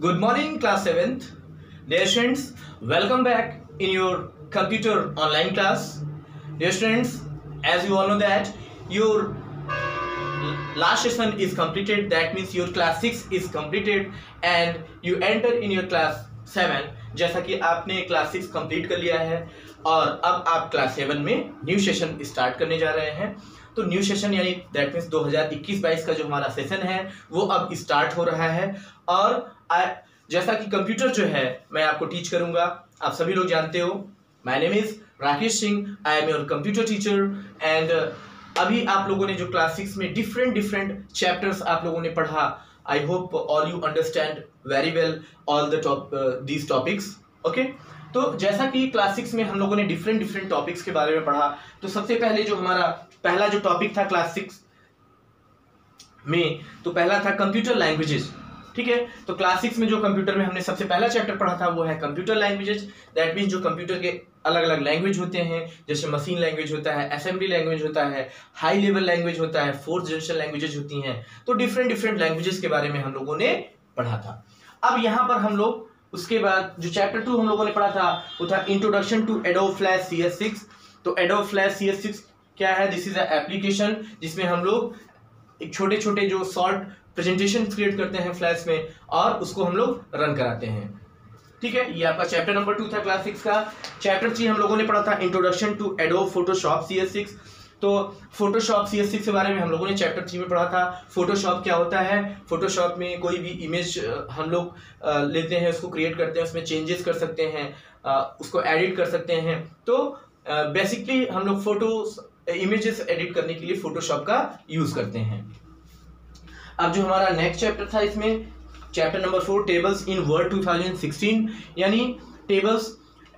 Good morning, class 7th. Dear students, welcome back in your computer online class. Dear students, as you all know that your last session is completed, that means your class 6 is completed and you enter in your class 7. जैसा कि आपने class 6 complete कर लिया है और अब आप class 7 में न्यू सेशन स्टार्ट करने जा रहे हैं। तो न्यू सेशन यानी दैट मीन्स 2021-22 का जो हमारा सेशन है वो अब स्टार्ट हो रहा है। और जैसा कि कंप्यूटर जो है मैं आपको टीच करूंगा, आप सभी लोग जानते हो। My name is Rakesh Singh, I am your computer teacher and अभी आप लोगों ने जो क्लास 6 में डिफरेंट चैप्टर्स आप लोगों ने पढ़ा, I hope all you understand very well all the these topics. Okay, तो जैसा कि क्लास 6 में हम लोगों ने डिफरेंट टॉपिक्स के बारे में पढ़ा, तो सबसे पहले जो हमारा पहला जो टॉपिक था क्लास 6 में, तो पहला था कंप्यूटर लैंग्वेजेस। ठीक है, तो क्लास 6 में जो कंप्यूटर में हमने सबसे पहला चैप्टर पढ़ा था वो है कंप्यूटर लैंग्वेजेस। दैट मीन्स जो कंप्यूटर के अलग अलग लैंग्वेज होते हैं, जैसे मशीन लैंग्वेज होता है, असेंबली लैंग्वेज होता है, हाई लेवल लैंग्वेज होता है, फोर्थ जनरेशन लैंग्वेजेस होती हैं। तो डिफरेंट लैंग्वेजेस के बारे में हम लोगों ने पढ़ा था। अब यहाँ पर हम लोग उसके बाद जो चैप्टर 2 हम लोगों ने पढ़ा था वो था introduction to adobe flash CS6। तो एडोब फ्लैश CS6 क्या है? दिस इज अ एप्लीकेशन जिसमें हम लोग एक छोटे जो शॉर्ट प्रेजेंटेशन क्रिएट करते हैं फ्लैश में और उसको हम लोग रन कराते हैं। ठीक है, ये आपका चैप्टर नंबर 2 था क्लास 6 का। चैप्टर 3 हम लोगों ने पढ़ा था introduction to adobe Photoshop CS6। तो फोटोशॉप CS6 के बारे में हम लोगों ने चैप्टर 3 में पढ़ा था। फोटोशॉप क्या होता है? फोटोशॉप में कोई भी इमेज हम लोग लेते हैं, उसको क्रिएट करते हैं, उसमें चेंजेस कर सकते हैं, उसको एडिट कर सकते हैं। तो बेसिकली हम लोग फोटो इमेजेस एडिट करने के लिए फोटोशॉप का यूज करते हैं। अब जो हमारा नेक्स्ट चैप्टर था इसमें चैप्टर नंबर 4 टेबल्स इन वर्ड 2016, यानी टेबल्स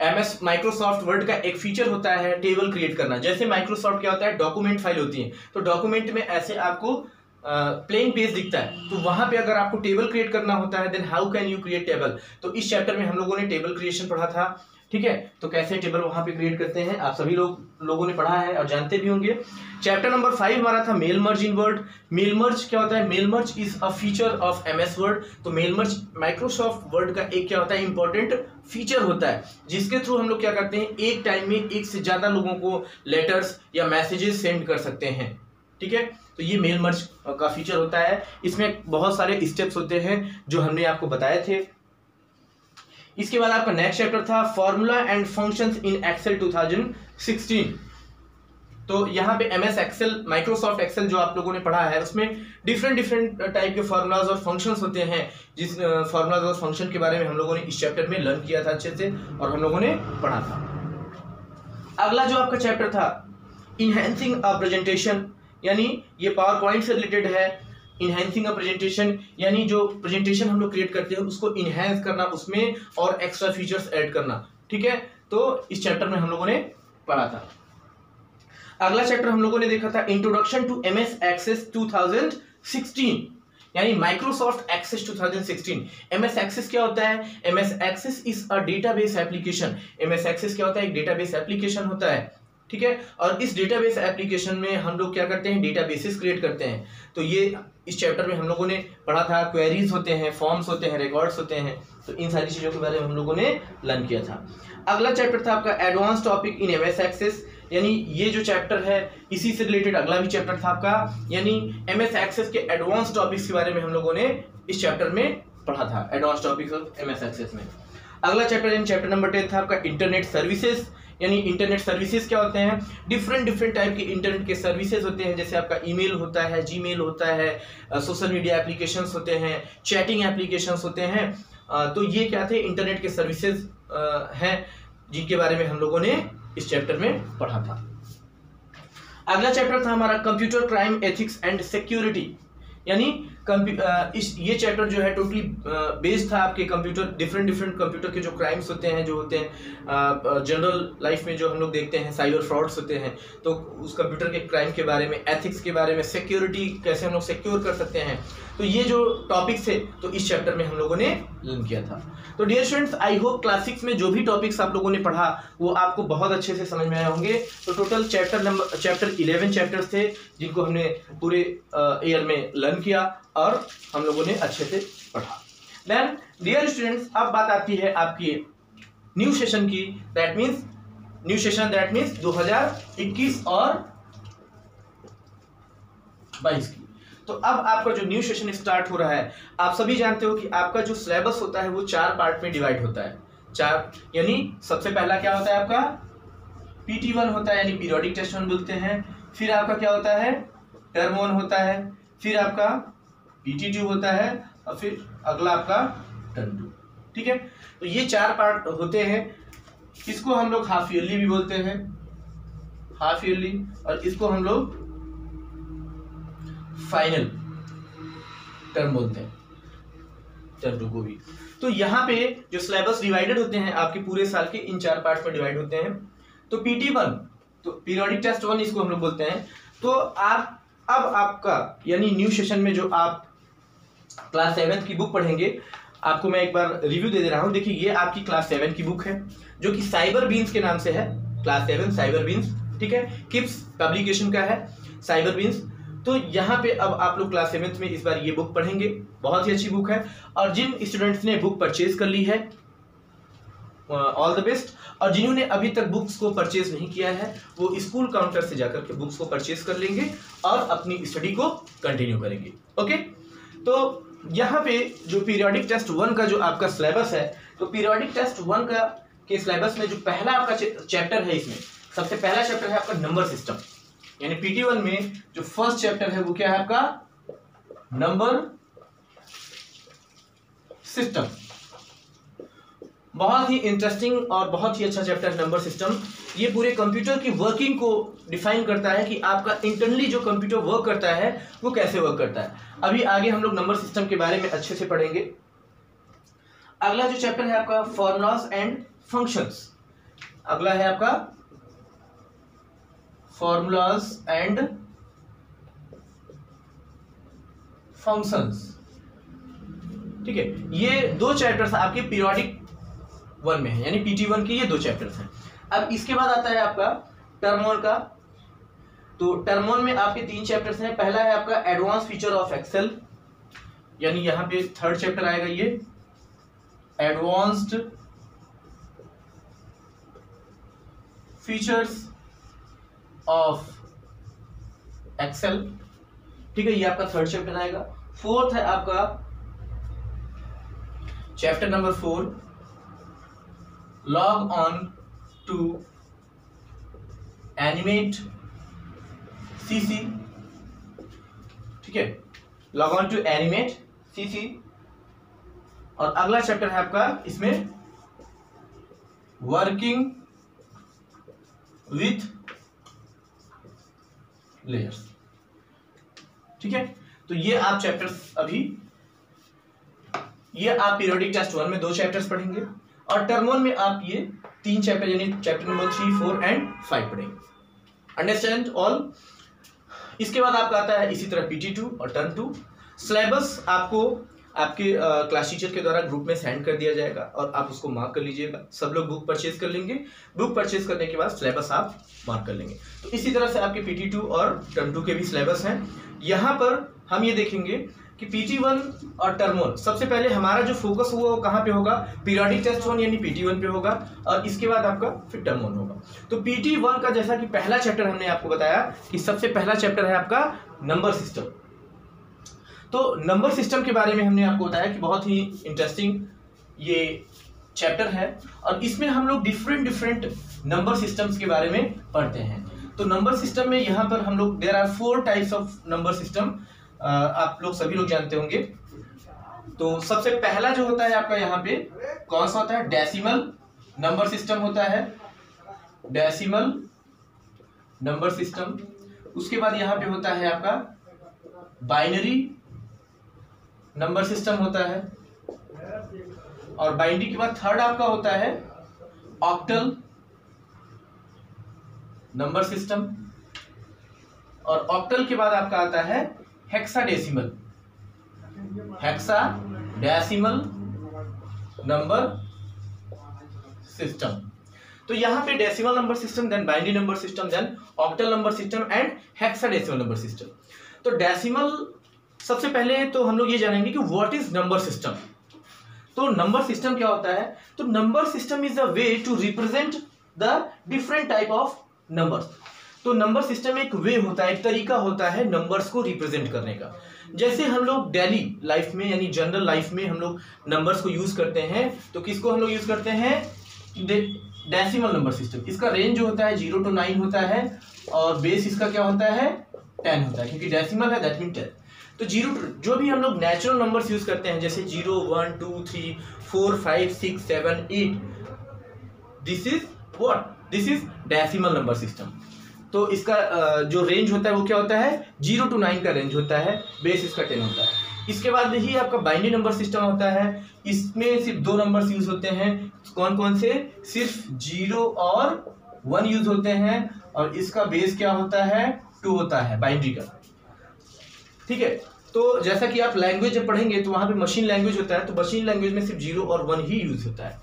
MS माइक्रोसॉफ्ट वर्ड का एक फीचर होता है टेबल क्रिएट करना। जैसे माइक्रोसॉफ्ट क्या होता है, डॉक्यूमेंट फाइल होती है, तो डॉक्यूमेंट में ऐसे आपको प्लेन पेज दिखता है, तो वहां पे अगर आपको टेबल क्रिएट करना होता है then how can you create table. तो इस चैप्टर में हम लोगों ने टेबल क्रिएशन पढ़ा था। ठीक है, तो कैसे टेबल वहां पे क्रिएट करते हैं आप सभी लोगों ने पढ़ा है और जानते भी होंगे। चैप्टर नंबर 5 हमारा था mail merge in Word. Mail merge क्या होता है? Mail merge is a feature of MS Word. तो मेल मर्ज माइक्रोसॉफ्ट वर्ड का एक क्या होता है, इंपॉर्टेंट फीचर होता है, जिसके थ्रू हम लोग क्या करते हैं, एक टाइम में एक से ज्यादा लोगों को लेटर्स या मैसेजेस सेंड कर सकते हैं। ठीक है, तो ये मेल मर्ज का फीचर होता है। इसमें बहुत सारे स्टेप्स होते हैं जो हमने आपको बताए थे। इसके बाद आपका नेक्स्ट चैप्टर था formula and functions in Excel 2016। तो यहाँ पे MS एक्सेल, माइक्रोसॉफ्ट एक्सेल जो आप लोगों ने पढ़ा है, उसमें डिफरेंट टाइप के फॉर्मूलाज और फंक्शंस होते हैं। जिस फॉर्मूलाज और फंक्शन के बारे में हम लोगों ने इस चैप्टर में लर्न किया था अच्छे से और हम लोगों ने पढ़ा था। अगला जो आपका चैप्टर था इनहैंसिंग अ प्रेजेंटेशन, यानी ये पावर पॉइंट से रिलेटेड है। इनहैंसिंग अ प्रेजेंटेशन यानी जो प्रेजेंटेशन हम लोग क्रिएट करते हैं उसको इनहैंस करना, उसमें और एक्स्ट्रा फीचर्स ऐड करना। ठीक है, तो इस चैप्टर में हम लोगों ने पढ़ा था। अगला चैप्टर हम लोगों ने देखा था इंट्रोडक्शन टू MS एक्सेस 2016, यानी माइक्रोसॉफ्ट एक्सेस 2016। MS एक्सेस क्या होता है? MS Access is a database application. MS Access क्या होता है? एक डेटाबेस एप्लीकेशन होता है। ठीक है, और इस डेटाबेस एप्लीकेशन में हम लोग क्या करते हैं, डेटाबेसेस क्रिएट करते हैं। तो ये इस चैप्टर में हम लोगों ने पढ़ा था। क्वेरीज होते हैं, फॉर्म्स होते हैं, रिकॉर्ड्स होते हैं, तो इन सारी चीजों के बारे में हम लोगों ने लर्न किया था। अगला चैप्टर था आपका advance topic in MS Access, यानी ये जो चैप्टर है इसी से रिलेटेड अगला भी चैप्टर था आपका, यानी MS एक्सेस के एडवांस टॉपिक्स के बारे में हम लोगों ने इस चैप्टर में पढ़ा था, advance topics of MS Access में। अगला चैप्टर यानी चैप्टर नंबर 10 था आपका इंटरनेट सर्विसेज, यानी इंटरनेट सर्विसेज क्या होते हैं? डिफरेंट टाइप के इंटरनेट के सर्विसेज होते हैं, जैसे आपका ईमेल होता है, जीमेल होता है, सोशल मीडिया एप्लीकेशंस होते हैं, चैटिंग एप्लीकेशंस होते हैं। तो ये क्या थे? इंटरनेट के सर्विसेज हैं जिनके बारे में हम लोगों ने इस चैप्टर में पढ़ा था। अगला चैप्टर था हमारा computer crime ethics and security, यानी ये चैप्टर जो है टोटली बेस्ड था आपके कंप्यूटर, डिफरेंट कंप्यूटर के जो क्राइम्स होते हैं, जो होते हैं जनरल लाइफ में जो हम लोग देखते हैं, साइबर फ्रॉड्स होते हैं, तो उस कंप्यूटर के क्राइम के बारे में, एथिक्स के बारे में, सिक्योरिटी कैसे हम लोग सिक्योर कर सकते हैं, तो ये जो टॉपिक्स थे तो इस चैप्टर में हम लोगों ने लर्न किया था। तो dear students, I hope class 6 में जो भी टॉपिक्स आप लोगों ने पढ़ा वो आपको बहुत अच्छे से समझ में आए होंगे। तो टोटल चैप्टर 11 चैप्टर्स थे जिनको हमने पूरे ईयर में लर्न किया और हम लोगों ने अच्छे से पढ़ा। देन डियर स्टूडेंट्स, अब बात आती है आपकी न्यू सेशन की, that means new session, that means 2021 और 22 की। तो अब आपका जो न्यू सेशन स्टार्ट हो रहा है, आप सभी जानते हो कि आपका जो सिलेबस होता है वो 4 पार्ट में डिवाइड होता है। 4 यानी सबसे पहला क्या होता है आपका PT1 होता है, यानी पीरियोडिक टेस्ट 1 बोलते हैं। फिर आपका क्या होता है टर्म 1 होता है, फिर आपका PT2 होता है, और फिर अगला आपका टर्म 2। ठीक है, तो ये 4 पार्ट होते हैं। इसको हम लोग हाफ ईयरली भी बोलते हैं, हाफ ईयरली, और इसको हम लोग फाइनल टर्म बोलते हैं, टर्म 2 को भी। तो यहाँ पे जो सिलेबस डिवाइडेड होते हैं आपके पूरे साल के इन 4 पार्ट में डिवाइड होते हैं। तो PT1 तो पीरियोडिक टेस्ट 1 इसको हम लोग बोलते हैं। तो आप अब आपका यानी न्यू सेशन में जो आप क्लास 7 की बुक पढ़ेंगे, आपको मैं एक बार रिव्यू दे रहा हूं। देखिए ये आपकी क्लास 7 की बुक है जो कि साइबर बीन्स के नाम से है, क्लास 7 साइबर बीन्स। ठीक है, किप्स पब्लिकेशन का है साइबर बीन्स। तो यहाँ पे अब आप लोग क्लास 7 में इस बार ये बुक पढ़ेंगे, बहुत ही अच्छी बुक है। और जिन स्टूडेंट्स ने बुक परचेज कर ली है ऑल द बेस्ट, और जिन्होंने अभी तक बुक्स को परचेज नहीं किया है वो स्कूल काउंटर से जाकर के बुक्स को परचेज कर लेंगे और अपनी स्टडी को कंटिन्यू करेंगे। ओके, तो यहाँ पे जो पीरियोडिक टेस्ट 1 का जो आपका सिलेबस है, तो पीरियोडिक टेस्ट 1 का के सिलेबस में जो पहला आपका चैप्टर है, इसमें सबसे पहला चैप्टर है आपका नंबर सिस्टम। यानी PT1 में जो फर्स्ट चैप्टर है वो क्या है आपका नंबर सिस्टम। बहुत ही इंटरेस्टिंग और बहुत ही अच्छा चैप्टर है नंबर सिस्टम। ये पूरे कंप्यूटर की वर्किंग को डिफाइन करता है कि आपका इंटरनली जो कंप्यूटर वर्क करता है वो कैसे वर्क करता है। अभी आगे हम लोग नंबर सिस्टम के बारे में अच्छे से पढ़ेंगे। अगला जो चैप्टर है आपका फॉर्मूलाज एंड फंक्शंस। अगला है आपका फॉर्मूलाज एंड फंक्शंस। ठीक है, ये 2 चैप्टर्स आपके पीरियोडिक 1 में है, यानी PT1 के ये 2 चैप्टर्स हैं। अब इसके बाद आता है आपका टर्म 1 का। तो टर्म 1 में आपके 3 चैप्टर्स हैं। पहला है आपका एडवांस फीचर ऑफ एक्सेल, यानी यहां पे 3rd चैप्टर आएगा ये एडवांस्ड फीचर्स ऑफ एक्सेल। ठीक है, ये आपका 3rd चैप्टर आएगा। 4th है आपका chapter number 4 log on to animate CC। ठीक है, log on to animate CC। और अगला चैप्टर है आपका इसमें वर्किंग विथ लेयर्स। ठीक है, तो ये आप चैप्टर्स अभी ये आप पीरियोडिक टेस्ट 1 में 2 चैप्टर्स पढ़ेंगे, और टर्म 1 में आप ये 3 चैप्टर यानी चैप्टर नंबर 3, 4 एंड 5 पढ़ेंगे। Understand all. इसके बाद आपका आता है इसी तरह PT2 और टर्म 2। सिलेबस आपको आपके क्लास टीचर के द्वारा ग्रुप में सेंड कर दिया जाएगा और आप उसको मार्क कर लीजिएगा। सब लोग बुक परचेज कर लेंगे। बुक परचेज करने के बाद सिलेबस आप मार्क कर लेंगे। तो इसी तरह से आपके PT2 और टर्म 2 के भी सिलेबस हैं। यहाँ पर हम ये देखेंगे कि PT1 और टर्म 1 सबसे पहले हमारा जो फोकस हुआ वो कहाँ पे होगा, पीरियोडिक टेस्ट 1 यानी PT1 पे होगा, और इसके बाद आपका फिर टर्म 1 होगा। तो PT1 का जैसा कि पहला चैप्टर हमने आपको बताया कि सबसे पहला चैप्टर है आपका नंबर सिस्टम। तो नंबर सिस्टम के बारे में हमने आपको बताया कि बहुत ही इंटरेस्टिंग ये चैप्टर है, और इसमें हम लोग डिफरेंट नंबर सिस्टम्स के बारे में पढ़ते हैं। तो नंबर सिस्टम में यहाँ पर हम लोग there are 4 types of number system, आप लोग सभी लोग जानते होंगे। तो सबसे पहला जो होता है आपका यहाँ पे कौन सा होता है, डेसिमल नंबर सिस्टम होता है, डेसिमल नंबर सिस्टम। उसके बाद यहाँ पे होता है आपका बाइनरी नंबर सिस्टम होता है, और बाइनरी के बाद थर्ड आपका होता है ऑक्टल नंबर सिस्टम, और ऑक्टल के बाद आपका आता है हेक्साडेसिमल नंबर सिस्टम। तो यहाँ पे decimal number system, then binary number system, then octal number system and hexadecimal number system. तो डेसिमल सबसे पहले तो हम लोग ये जानेंगे कि व्हाट इज नंबर सिस्टम। तो नंबर सिस्टम क्या होता है? तो number system is a way to represent the different type of numbers. तो नंबर सिस्टम एक वे होता है, एक तरीका होता है नंबर्स को रिप्रेजेंट करने का। जैसे हम लोग डेली लाइफ में यानी जनरल लाइफ में हम लोग नंबर्स को यूज करते हैं, तो किसको हम लोग यूज करते हैं? Decimal number system. इसका रेंज जो होता है 0 to 9 होता है और बेस इसका क्या होता है? 10 होता है, क्योंकि डेसिमल है दैट मीन 10। तो जो भी हम लोग नेचुरल नंबर्स यूज करते हैं जैसे 0 1 2 3 4 5 6 7 8, this is what? This is decimal number system. तो इसका जो रेंज होता है वो क्या होता है? 0 to 9 का रेंज होता है, बेस इसका 10 होता है। इसके बाद ही आपका बाइनरी नंबर सिस्टम होता है। इसमें सिर्फ 2 नंबर्स यूज होते हैं। कौन कौन से? सिर्फ 0 और 1 यूज होते हैं और इसका बेस क्या होता है? 2 होता है बाइनरी का। ठीक है, तो जैसा कि आप लैंग्वेज जब पढ़ेंगे तो वहां पे मशीन लैंग्वेज होता है, तो मशीन लैंग्वेज में सिर्फ 0 और 1 ही यूज होता है।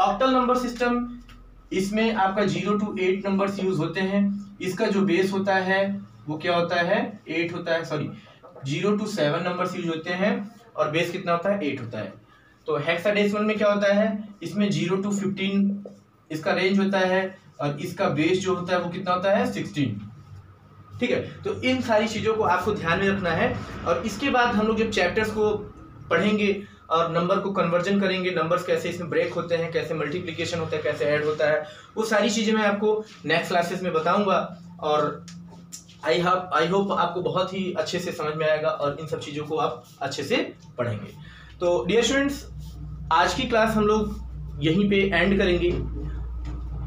ऑक्टल नंबर सिस्टम, इसमें आपका 0 to 8 नंबर्स यूज होते हैं। इसका जो बेस होता है वो क्या होता है? 8 होता है, सॉरी 0 to 7 नंबर्स यूज होते हैं और बेस कितना होता है? 8 होता है। तो हेक्साडेसिमल में क्या होता है? इसमें 0 to 15 इसका रेंज होता है और इसका बेस जो होता है वो कितना होता है? 16। ठीक है, तो इन सारी चीजों को आपको ध्यान में रखना है। और इसके बाद हम लोग जब चैप्टर्स को पढ़ेंगे और नंबर को कन्वर्जन करेंगे, नंबर्स कैसे इसमें ब्रेक होते हैं, कैसे मल्टीप्लिकेशन होता है, कैसे ऐड होता है, वो सारी चीजें मैं आपको नेक्स्ट क्लासेस में बताऊंगा। और आई होप आपको बहुत ही अच्छे से समझ में आएगा और इन सब चीजों को आप अच्छे से पढ़ेंगे। तो डियर स्टूडेंट्स, आज की क्लास हम लोग यहीं पे एंड करेंगे।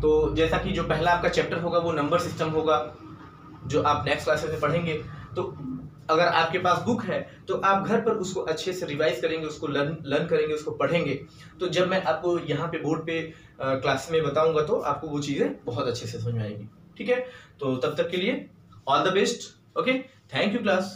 तो जैसा कि जो पहला आपका चैप्टर होगा वो नंबर सिस्टम होगा, जो आप नेक्स्ट क्लासेस में पढ़ेंगे। तो अगर आपके पास बुक है तो आप घर पर उसको अच्छे से रिवाइज करेंगे, उसको लर्न करेंगे, उसको पढ़ेंगे। तो जब मैं आपको यहाँ पे बोर्ड पे क्लास में बताऊंगा तो आपको वो चीज़ें बहुत अच्छे से समझ में आएगी। ठीक है, तो तब तक के लिए all the best. Okay, thank you class.